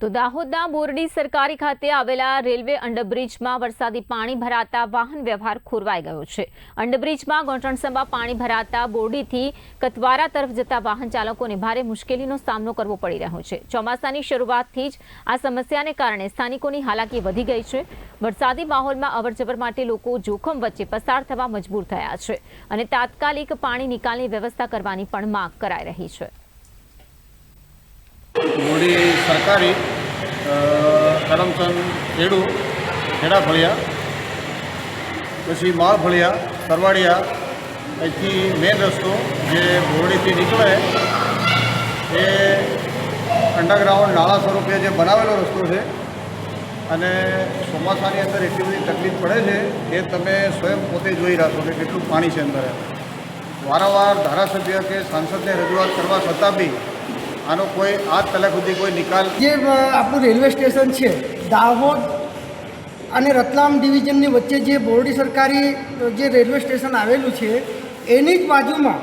તો દાહોદના બોરડી સરકારી ખાતે આવેલા રેલવે અંડરબ્રિજમાં વરસાદી પાણી ભરાતા વાહન વ્યવહાર ખોરવાઈ ગયો છે। અંડરબ્રિજમાં ઘોંટણસમાં પાણી ભરાતા બોરડીથી કતવારા તરફ જતા વાહન ચાલકોને ભારે મુશ્કેલીનો સામનો કરવો પડી રહ્યો છે। ચોમાસાની શરૂઆતથી જ આ સમસ્યાને કારણે સ્થાનિકોની હાલાકી વધી ગઈ છે। વરસાદી માહોલમાં અવરજવર માટે લોકો જોખમ વચ્ચે પસાર થવા મજબૂર થયા છે અને તાત્કાલિક પાણી નિકાલની વ્યવસ્થા કરવાની પણ માંગ કરાઈ રહી છે। બોરડી સરકારી કરમચંદ ખેડા ફળિયા પછી માળ ફળિયા સરવાડિયા અહીંથી મેન રસ્તો જે બોરડીથી નીકળે એ અંડરગ્રાઉન્ડ નાળા સ્વરૂપે જે બનાવેલો રસ્તો છે અને ચોમાસાની અંદર એટલી બધી તકલીફ પડે છે એ તમે સ્વયં પોતે જોઈ રહ્યા છો કે કેટલું પાણી છે અંદર। વારંવાર ધારાસભ્ય કે સાંસદને રજૂઆત કરવા છતાં બી આનો કોઈ આજ કલાક સુધી કોઈ નિકાલ। જે આપણું રેલવે સ્ટેશન છે દાહોદ અને રતલામ ડિવિઝનની વચ્ચે જે બોરડી સરકારી જે રેલવે સ્ટેશન આવેલું છે એની જ બાજુમાં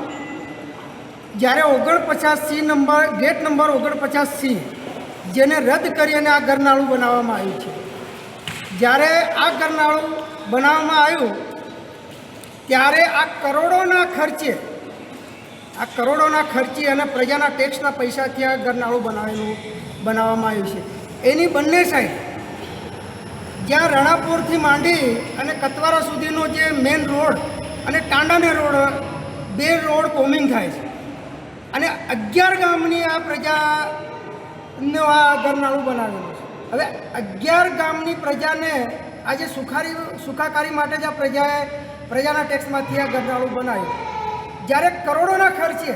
જ્યારે 49C number gate number 49C જેને રદ કરી અને આ ગરનાળું બનાવવામાં આવ્યું છે। જ્યારે આ ગરનાળું બનાવવામાં આવ્યું ત્યારે આ કરોડોના ખર્ચે અને પ્રજાના ટેક્સના પૈસાથી આ ગરનાળું બનાવવામાં આવ્યું છે। એની બંને સાઈડ જ્યાં રણાપુરથી માંડી અને કતવારા સુધીનો જે મેઇન રોડ અને ટાંડાને રોડ બે રોડ કોમિંગ થાય છે અને 11 ગામની આ પ્રજાનો આ ગરનાળું બનાવેલું છે। હવે 11 ગામની પ્રજાને આજે સુખાકારી માટે જ આ પ્રજાના ટેક્સમાંથી આ ગરનાળું બનાવ્યું। જ્યારે કરોડોના ખર્ચે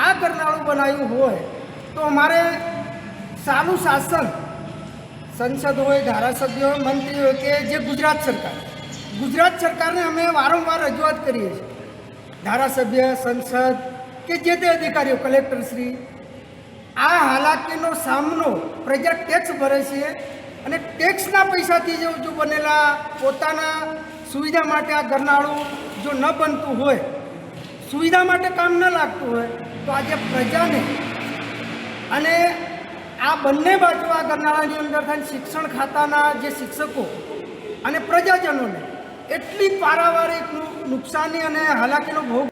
આ ગરનાળું બનાવ્યું હોય તો અમારે સારું શાસન સંસદ હોય, ધારાસભ્ય હોય, મંત્રી હોય કે જે ગુજરાત સરકારને અમે વારંવાર રજૂઆત કરીએ છીએ। ધારાસભ્ય, સંસદ કે જે તે અધિકારીઓ, કલેક્ટરશ્રી આ હાલાકીનો સામનો પ્રજા ટેક્સ ભરે છે અને ટેક્સના પૈસાથી જો બનેલા પોતાના સુવિધા માટે આ ગરનાળું જો ન બનતું હોય, સુવિધા માટે કામ ન લાગતું હોય તો આજે પ્રજાને અને આ બંને બાજુ આ ગરનાળાની અંદર થાય શિક્ષણ ખાતાના જે શિક્ષકો અને પ્રજાજનોને એટલી પારાવારિક નુકસાની અને હાલાકીનો ભોગ